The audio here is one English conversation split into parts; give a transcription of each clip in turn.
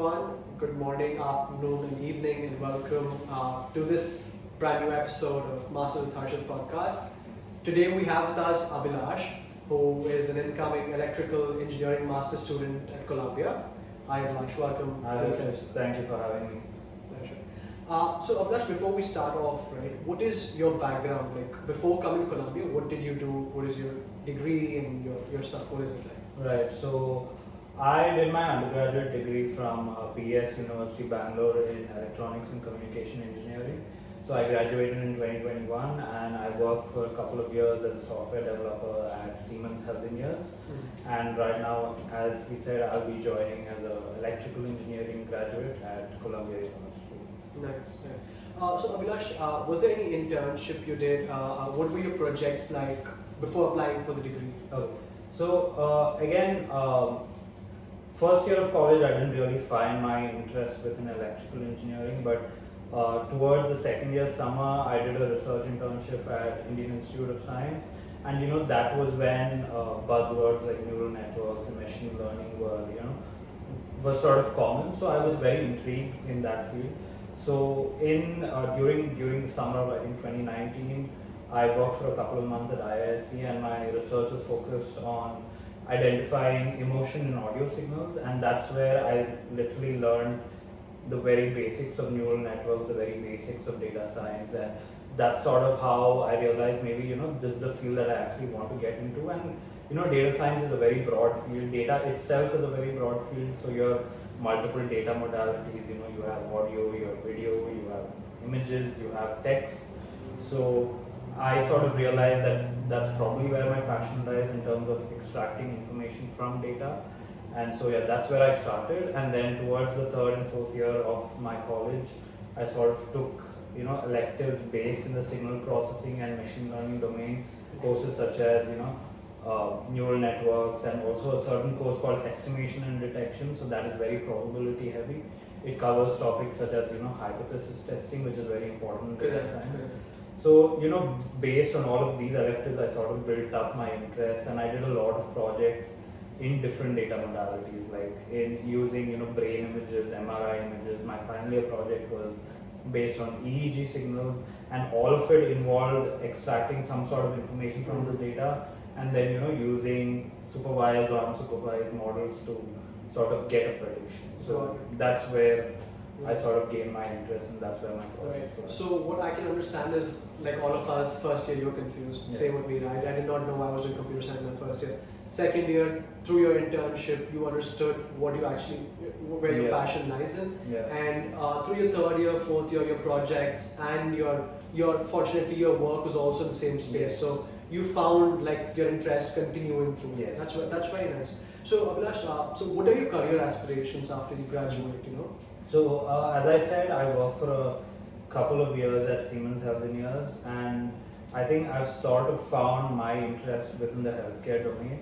everyone. Good morning, afternoon, and evening, and welcome to this brand new episode of Masters with Harshith podcast. Today we have with us Abhilash, who is an incoming electrical engineering master student at Columbia. Hi Abhilash, welcome. Hi, thank you for having me. Pleasure. So Abhilash, before we start off, right, what is your background? Like before coming to Columbia, what did you do? What is your degree and your stuff? What is it like? Right, so I did my undergraduate degree from PS University Bangalore in Electronics and Communication Engineering. So I graduated in 2021 and I worked for a couple of years as a software developer at Siemens Healthineers. And right now, as he said, I'll be joining as an electrical engineering graduate at Columbia University. Nice. So Abhilash, was there any internship you did? What were your projects like before applying for the degree? Okay. So again, first year of college I didn't really find my interest within electrical engineering, but towards the second year summer I did a research internship at Indian Institute of Science, and that was when buzzwords like neural networks and machine learning were sort of common. So I was very intrigued in that field. So during the summer of I think 2019, I worked for a couple of months at IISc and my research was focused on identifying emotion in audio signals, and that's where I literally learned the very basics of neural networks, the very basics of data science, and that's sort of how I realized maybe this is the field that I actually want to get into. And data science is a very broad field, data itself is a very broad field, so you have multiple data modalities, you have audio, you have video, you have images, you have text. So I sort of realized that that's probably where my passion lies in terms of extracting information from data. And so that's where I started. And then towards the third and fourth year of my college, I sort of took electives based in the signal processing and machine learning domain, courses such as neural networks, and also a certain course called estimation and detection. So that is very probability heavy. It covers topics such as hypothesis testing, which is very important in data science. So, based on all of these electives, I sort of built up my interest, and I did a lot of projects in different data modalities, like in using, brain images, MRI images. My final year project was based on EEG signals, and all of it involved extracting some sort of information from the data, and then, using supervised or unsupervised models to sort of get a prediction. So that's where I sort of gained my interest, and that's where my project was. So what I can understand is, like all of us, first year you were confused. Yeah. Same with me, right? I did not know I was in computer science in my first year. Second year, through your internship, you understood where your passion lies in. Yeah. And through your third year, fourth year, your projects and your fortunately your work was also in the same space. Yes. So you found like your interest continuing through. Yes. That's very nice. So Abhilash, so what are your career aspirations after you graduate? So as I said, I worked for a couple of years at Siemens Healthineers, and I think I've sort of found my interest within the healthcare domain,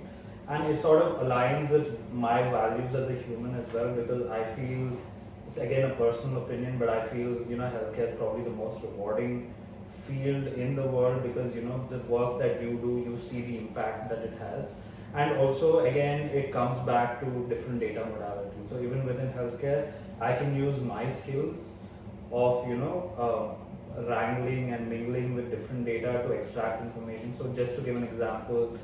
and it sort of aligns with my values as a human as well, because I feel, it's again a personal opinion, but I feel healthcare is probably the most rewarding field in the world, because the work that you do, you see the impact that it has. And also again, it comes back to different data modalities. So even within healthcare, I can use my skills of wrangling and mingling with different data to extract information. So just to give an example,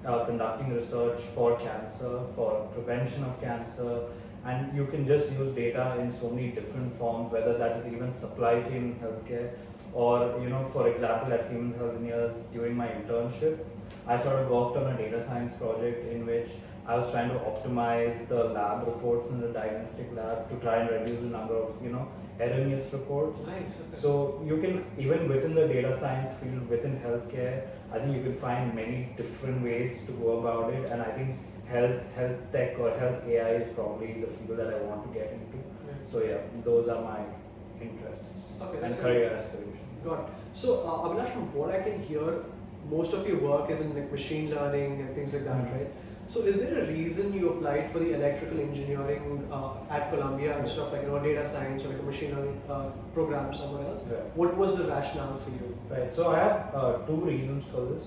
conducting research for cancer, for prevention of cancer, and you can just use data in so many different forms, whether that is even supply chain in healthcare, or for example at Siemens Healthineers during my internship, I sort of worked on a data science project in which I was trying to optimize the lab reports in the diagnostic lab to try and reduce the number of erroneous reports. Nice. Okay. So you can, even within the data science field, within healthcare, I think you can find many different ways to go about it, and I think health tech or health AI is probably the field that I want to get into. So those are my interests and career aspirations. Got it. So Abhilash, from what I can hear, most of your work is in like machine learning and things like that, right? So is there a reason you applied for the electrical engineering at Columbia instead of like data science or like a machine learning program somewhere else? Right. What was the rationale for you? Right. So I have two reasons for this.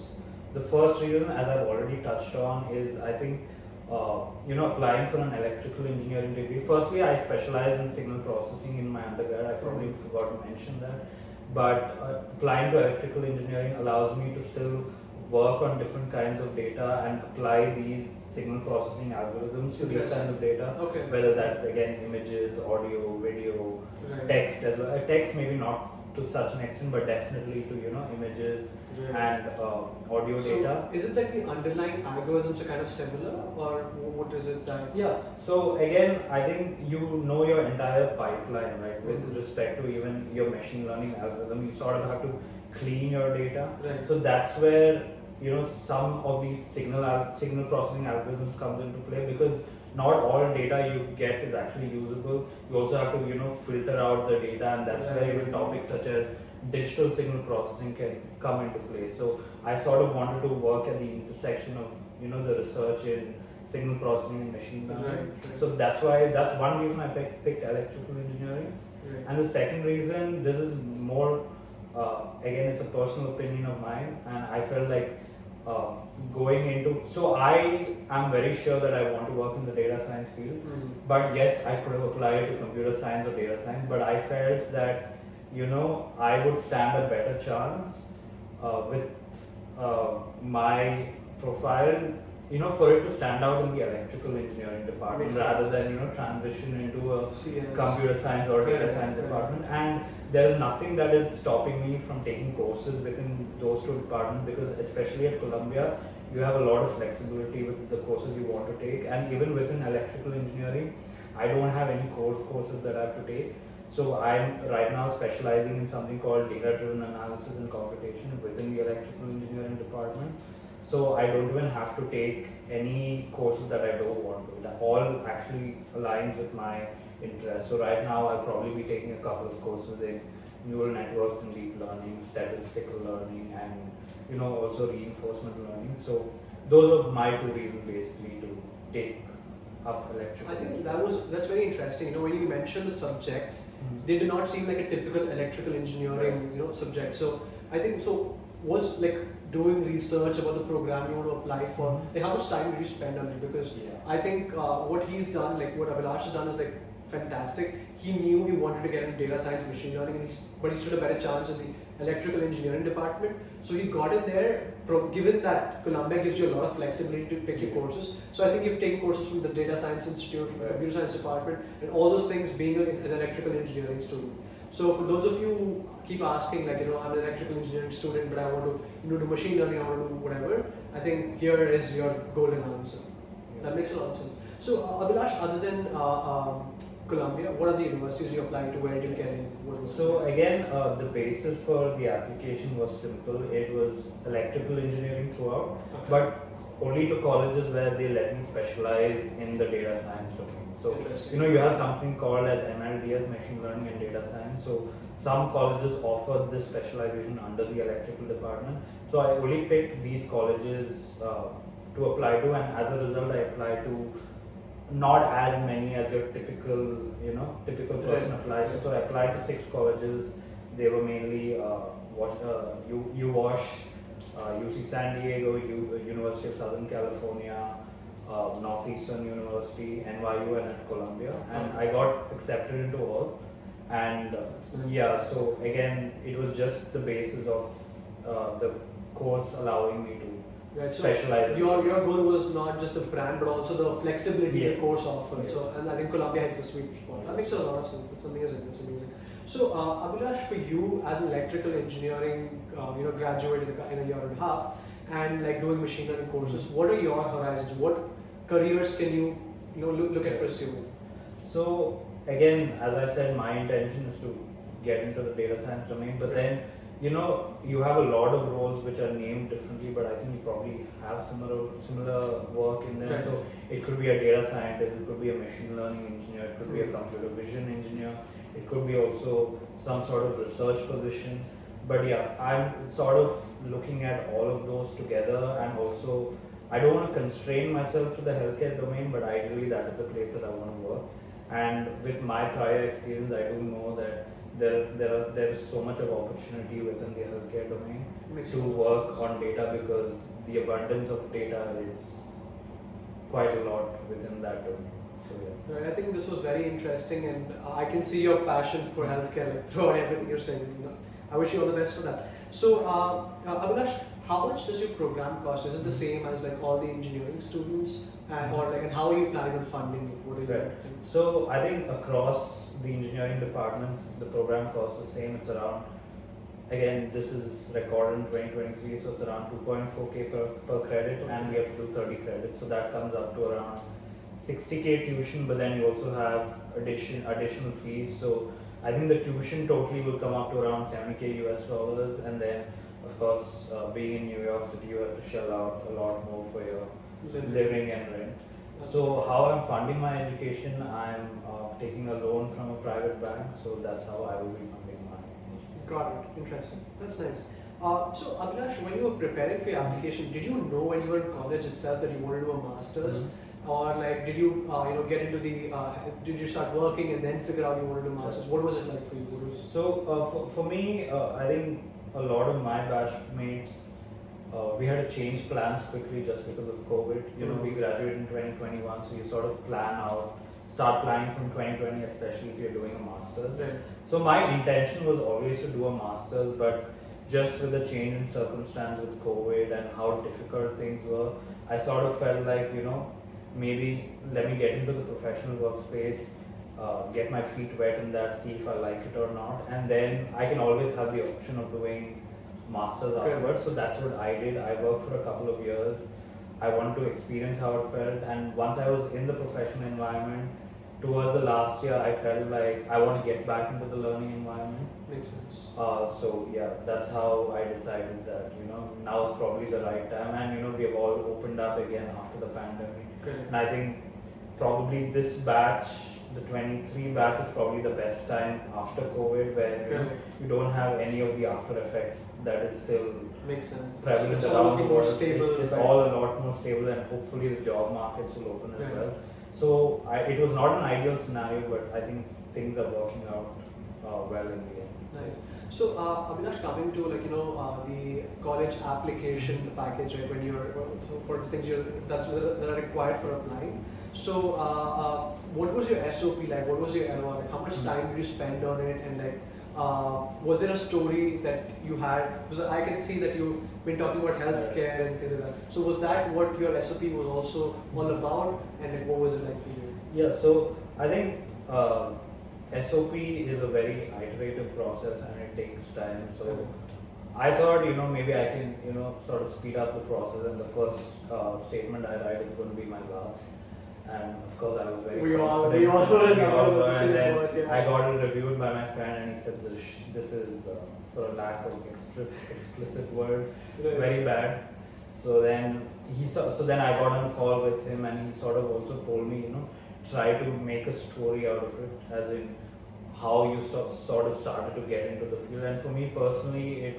The first reason, as I've already touched on, is I think applying for an electrical engineering degree. Firstly, I specialize in signal processing in my undergrad. I probably forgot to mention that. But applying to electrical engineering allows me to still work on different kinds of data and apply these signal processing algorithms to these kinds of data. Okay. Whether that's again images, audio, video, text as well. Text maybe not to such an extent, but definitely to images and audio data. Is it like the underlying algorithms are kind of similar, or what is it that? Yeah. So again, I think you know your entire pipeline, right? With respect to even your machine learning algorithm, you sort of have to clean your data. Right. So that's where some of these signal processing algorithms comes into play, because not all data you get is actually usable. You also have to filter out the data, and that's where even topics such as digital signal processing can come into play. So I sort of wanted to work at the intersection of the research in signal processing and machine learning. Right. So that's one reason I picked electrical engineering. Right. And the second reason, this is more again, it's a personal opinion of mine, and I felt like going into, so I am very sure that I want to work in the data science field. But yes, I could have applied to computer science or data science, but I felt that I would stand a better chance with my profile, for it to stand out in the electrical engineering department rather than transition into a computer science or data science department. And there is nothing that is stopping me from taking courses within those two departments, because especially at Columbia, you have a lot of flexibility with the courses you want to take. And even within electrical engineering, I don't have any core courses that I have to take. So I'm right now specializing in something called Driven Analysis and Computation within the electrical engineering department. So I don't even have to take any courses that I don't want to. That all actually aligns with my interests. So right now I'll probably be taking a couple of courses in neural networks and deep learning, statistical learning, and also reinforcement learning. So those are my two reasons basically to take up electrical. I think that's very interesting. When you mention the subjects, they do not seem like a typical electrical engineering subject. So I think was like doing research about the program you want to apply for, like how much time did you spend on it? Because I think what he's done, like what Abhilash has done, is like fantastic. He knew he wanted to get into data science, machine learning, and but he stood a better chance in the electrical engineering department. So he got in there, given that Columbia gives you a lot of flexibility to pick your courses. So I think you've taken courses from the Data Science Institute, from the Computer Science Department, and all those things being an electrical engineering student. So for those of you who keep asking, like, I'm an electrical engineering student, but I want to do machine learning, I want to do whatever, I think here is your golden answer. That makes a lot of sense. So Abhilash, other than Columbia, what are the universities you applied to? Where did you get in? So again, the basis for the application was simple. It was electrical engineering throughout, but only to colleges where they let me specialize in the data science domain. So you have something called as MLDS, machine learning and data science. So some colleges offer this specialization under the electrical department. So I only picked these colleges to apply to, and as a result, I applied to not as many as your typical person applies. So I applied to 6 colleges. They were mainly UWash, UC San Diego, University of Southern California, Northeastern University, NYU, and at Columbia. And I got accepted into all. And so again, it was just the basis of the course allowing me to specialize. Your goal was not just the brand, but also the flexibility the course offers. So, and I think Columbia hits the sweet spot. That makes a lot of sense. It's amazing. So, Abhilash, for you as an electrical engineering, graduate in a year and a half, and like doing machine learning courses, what are your horizons? What careers can you, look at pursuing? So again, as I said, my intention is to get into the data science domain, but then you have a lot of roles which are named differently, but I think you probably have similar work in them. So it could be a data scientist, it could be a machine learning engineer, it could be a computer vision engineer, it could be also some sort of research position. But I'm sort of looking at all of those together, and also I don't want to constrain myself to the healthcare domain, but ideally that is the place that I want to work. And with my prior experience, I do know that there is so much of opportunity within the healthcare domain to work on data, because the abundance of data is quite a lot within that domain. So yeah. Right, I think this was very interesting, and I can see your passion for healthcare like, throughout everything you're saying. I wish you all the best for that. So, Abhilash, how much does your program cost? Is it the same as like all the engineering students, and how are you planning on funding it? What are you Right. So I think across the engineering departments, the program costs the same. It's around, again, this is recorded in 2023, so it's around 2.4k per credit, and we have to do 30 credits. So that comes up to around 60k tuition, but then you also have additional fees. So I think the tuition totally will come up to around 70k US dollars, and then of course, being in New York City, you have to shell out a lot more for your living and rent. So how I'm funding my education, I'm taking a loan from a private bank, so that's how I will be funding my education. Got it. Interesting. That's nice. So Abhilash, when you were preparing for your application, did you know when you were in college itself that you wanted to do a master's? Or like, did you get into the? Did you start working and then figure out you wanted to do masters? What was it like for you? So for me, I think a lot of my batchmates, we had to change plans quickly just because of COVID. We graduated in 2021, so you sort of start planning from 2020, especially if you're doing a master's. Right. So my intention was always to do a master's, but just with the change in circumstance with COVID and how difficult things were, I sort of felt like, maybe let me get into the professional workspace, get my feet wet in that, see if I like it or not, and then I can always have the option of doing masters afterwards. So that's what I did. I worked for a couple of years. I wanted to experience how it felt, and once I was in the professional environment, towards the last year, I felt like I want to get back into the learning environment. Makes sense. So yeah, that's how I decided that now is probably the right time, and we have all opened up again after the pandemic. And I think probably this batch, the 23 batch, is probably the best time after COVID, where you don't have any of the after effects that is still makes sense. prevalent It's around all the more world. stable. It's all a lot more stable, and hopefully the job markets will open as well. So it was not an ideal scenario, but I think things are working out well in the end. Nice. So Abhilash, coming to the college application package, right, when you're so for the things that are required for applying. So what was your SOP like? What was your LOR like? How much time did you spend on it? And was there a story that you had? Because I can see that you've been talking about healthcare and things like that. So was that what your SOP was also all about? And what was it like for you? Yeah. So I think SOP is a very iterative process, and it takes time. So I thought, maybe I can, sort of speed up the process, and the first statement I write is going to be my last. And of course, I was very confident. We all were. And then I got it reviewed by my friend, and he said this is, for a lack of explicit words, very bad. So then then I got on a call with him, and he sort of also told me, try to make a story out of it, as in how you sort of started to get into the field. And for me personally,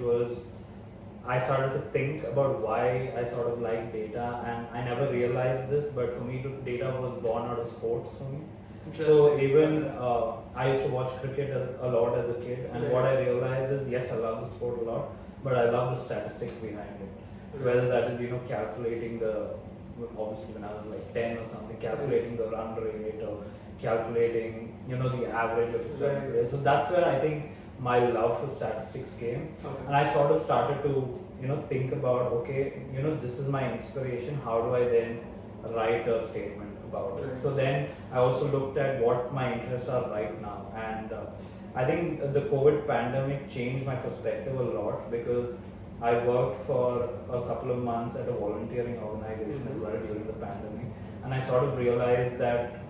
I started to think about why I sort of like data, and I never realized this, but for me, data was born out of sports for me. So even I used to watch cricket a lot as a kid, and what I realized is, yes, I love the sport a lot, but I love the statistics behind it. Whether that is, calculating obviously when I was like 10 or something, calculating the run rate or calculating, the average of a certain player. So that's where I think my love for statistics came. And I sort of started to, think about, okay, this is my inspiration. How do I then write a statement about it? So then I also looked at what my interests are right now. And I think the COVID pandemic changed my perspective a lot, because I worked for a couple of months at a volunteering organization as well during the pandemic, and I sort of realized that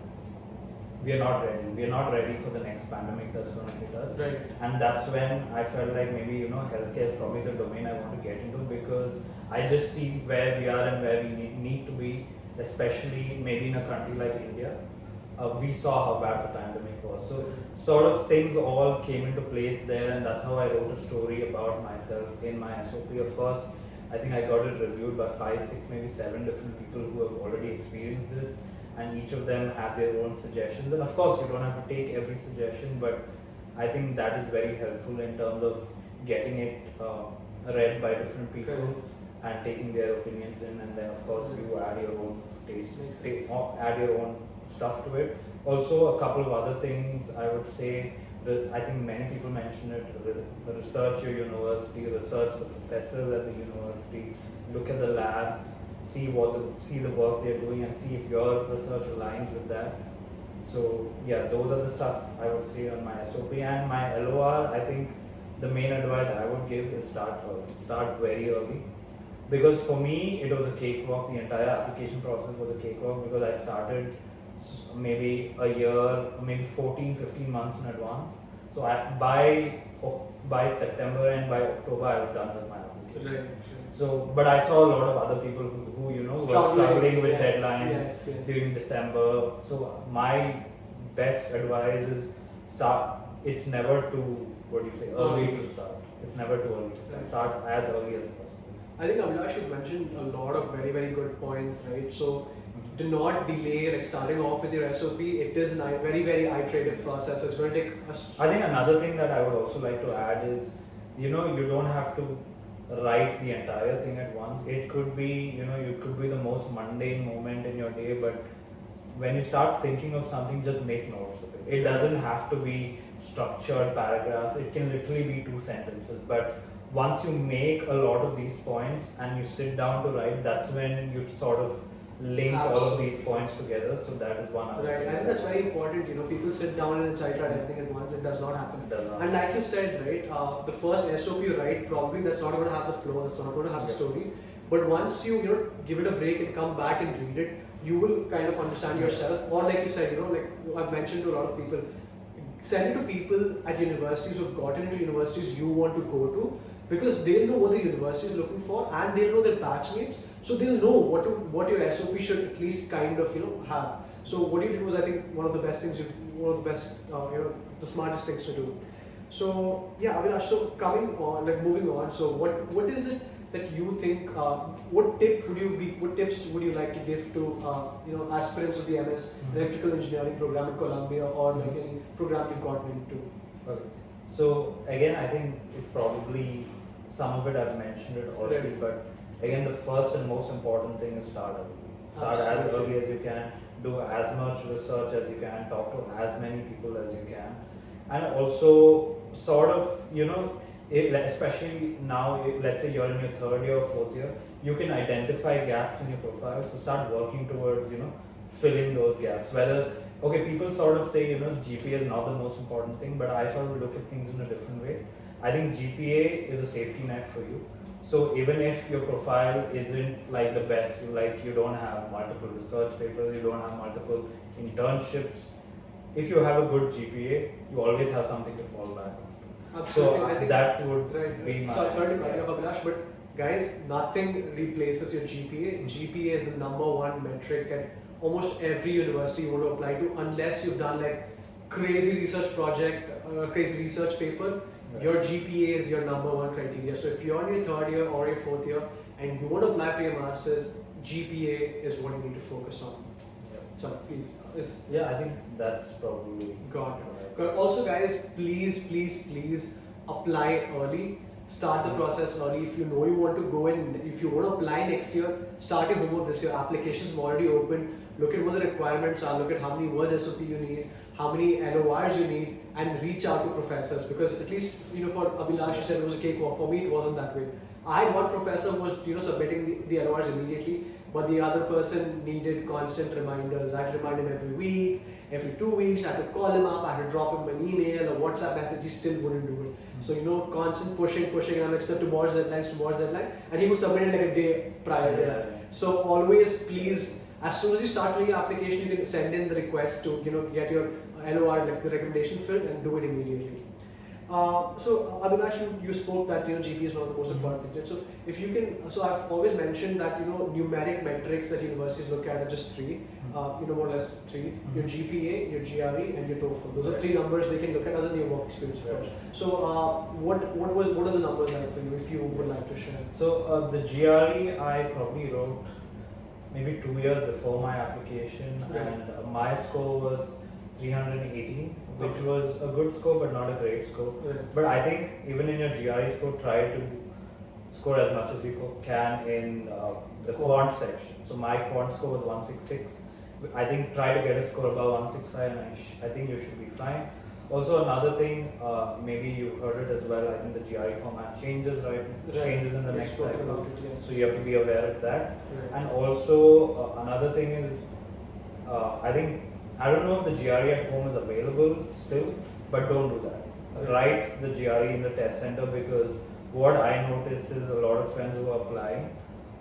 we are not ready. We are not ready for the next pandemic that's going to hit us. Right. And that's when I felt like maybe healthcare is probably the domain I want to get into, because I just see where we are and where we need to be, especially maybe in a country like India. We saw how bad the pandemic was. So sort of things all came into place there, and that's how I wrote a story about myself in my SOP. Of course, I think I got it reviewed by 5, 6, maybe 7 different people who have already experienced this, and each of them had their own suggestions. And of course, you don't have to take every suggestion, but I think that is very helpful in terms of getting it read by different people and taking their opinions in, and then of course you add your own add your own stuff to it. Also, a couple of other things I would say. I think many people mention it, research your university, research the professors at the university, look at the labs, see the work they're doing and see if your research aligns with that. So yeah, those are the stuff I would say on my SOP. And my LOR, I think the main advice I would give is start very early. Because for me, it was a cakewalk. The entire application process was a cakewalk because I started maybe a year, maybe 14-15 months in advance. So by September and by October, I was done with my application. Right. So, but I saw a lot of other people who were struggling with deadlines during December. So my best advice is start. It's never too early to start. It's never too early to start. Start as early as possible. I think Abhilash, you mentioned a lot of very, very good points, right? So do not delay like starting off with your SOP. It is a very, very iterative process. So it's going to take us. I think another thing that I would also like to add is, you don't have to write the entire thing at once. It could be, it could be the most mundane moment in your day, but when you start thinking of something, just make notes of it. It doesn't have to be structured paragraphs. It can literally be 2 sentences, but once you make a lot of these points and you sit down to write, that's when you sort of link all of these points together. So that is one other thing. I think that's very important. People sit down and try to write everything at once. It does not happen. And like you said, right, the first SOP you write, probably that's not going to have the flow. That's not going to have the story. But once you give it a break and come back and read it, you will kind of understand yourself. Or like you said, like I've mentioned to a lot of people, send it to people at universities who've gotten into universities you want to go to. Because they'll know what the university is looking for and they'll know their batchmates, so they'll know what your SOP should at least kind of have. So what you did was, I think, one of the smartest things to do. So yeah, Abhilash, so moving on. So what is it that you think? What tips would you like to give to aspirants of the MS Electrical Engineering program at Columbia or like any program you've gotten into? Okay. So again, I think it probably some of it I've mentioned it already, but again, the first and most important thing is start early. Start as early as you can, do as much research as you can, talk to as many people as you can, and also sort of, especially now, let's say you're in your 3rd year or 4th year, you can identify gaps in your profile, so start working towards, filling those gaps. People sort of say, GPA is not the most important thing, but I sort of look at things in a different way. I think GPA is a safety net for you. So even if your profile isn't like the best, you don't have multiple research papers, you don't have multiple internships, if you have a good GPA, you always have something to fall back on. Absolutely. So I think that would be my... Sorry to cut you off, Abhilash, but guys, nothing replaces your GPA. GPA is the #1 metric at almost every university you want to apply to, unless you've done like crazy research project, crazy research paper. Right. Your GPA is your #1 criteria. So if you're in your 3rd year or your 4th year and you want to apply for your masters, GPA is what you need to focus on. Yeah. So please. Yeah, I think that's probably got it. Also, guys, please apply early. Start the process early. If you know you want to go in, if you want to apply next year, start your homework this year. Applications have already opened. Look at what the requirements are. Look at how many words SOP you need, how many LORs you need, and reach out to professors. Because at least for Abhilash, you said it was a cakewalk. For me, it wasn't that way. I had one professor who was submitting the LORs immediately, but the other person needed constant reminders. I had to remind him every week, every 2 weeks. I had to call him up. I had to drop him an email or WhatsApp message. He still wouldn't do it. So constant pushing. And I'm like, sir, tomorrow's deadline, and he would submit it like a day prior to that. So always, please, as soon as you start filling your application, you can send in the request to get your LOR, like the recommendation filled, and do it immediately. So Abhilash, you spoke that GPA is one of the most important things. So if you can, so I've always mentioned that numeric metrics that universities look at are just 3, more or less 3: your GPA, your GRE, and your TOEFL. Those are 3 numbers they can look at other than your work experience, of course. So what are the numbers like for you, if you would like to share? So the GRE I probably wrote maybe 2 years before my application, and my score was 318, which was a good score but not a great score. But I think even in your GRE score, try to score as much as you can in the quant section. So my quant score was 166. I think try to get a score above 165 and I think you should be fine. Also another thing, maybe you heard it as well, I think the GRE format changes, right? Changes in the We've next spoken cycle. about it, yes. So you have to be aware of that. Right. And also another thing is, I don't know if the GRE at home is available still, but don't do that. Right. Write the GRE in the test center, because what I noticed is a lot of friends who are applying,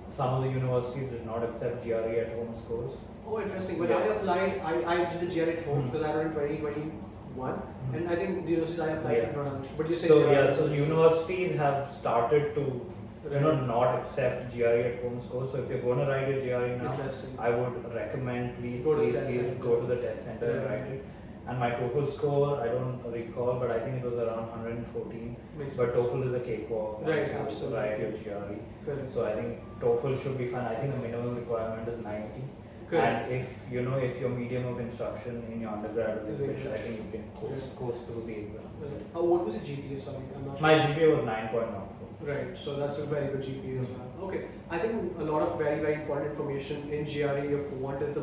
some of the universities did not accept GRE at home scores. Oh, interesting. When Yes. I applied, I did the GRE at home Mm. because I wrote in 2021, and I think the universities I applied Yeah. did not. But you say So universities have started to not accept GRE at home scores. So if you're going to write your GRE now, Interesting. I would recommend please Go to the test please center. go to the test center and Yeah. write it. And my TOEFL score, I don't recall, but I think it was around 114. Makes But sense. TOEFL is a cakewalk once Right, you absolutely. write your GRE. Correct. So I think TOEFL should be fine. I think the minimum requirement is 90. Correct. And if your medium of instruction in your undergrad is Is English, English. I think you can coast through the exam. What was your GPA? Sorry, I'm not sure. My GPA was 9.14. Right, so that's a very good GPA as well. Okay, I think a lot of very, very important information in GRE. Your quant is the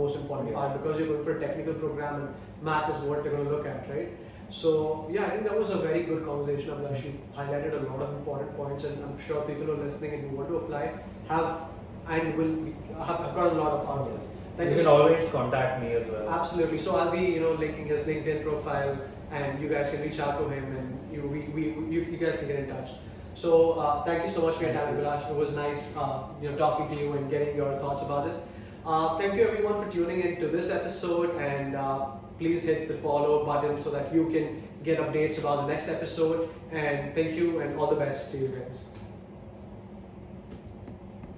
most important Yeah. part, because you're going for a technical program and math is what they're going to look at, right? So yeah, I think that was a very good conversation. Abhilash, you highlighted a lot of important points, and I'm sure people who are listening and who want to apply have got a lot of out of this. Thank You you can so always contact me as well. Absolutely. So I'll be, linking his LinkedIn profile, and you guys can reach out to him, and you guys can get in touch. So thank you so much for your time, Abhilash. It was nice, talking to you and getting your thoughts about this. Thank you everyone for tuning in to this episode, and please hit the follow button so that you can get updates about the next episode. And thank you, and all the best to you guys.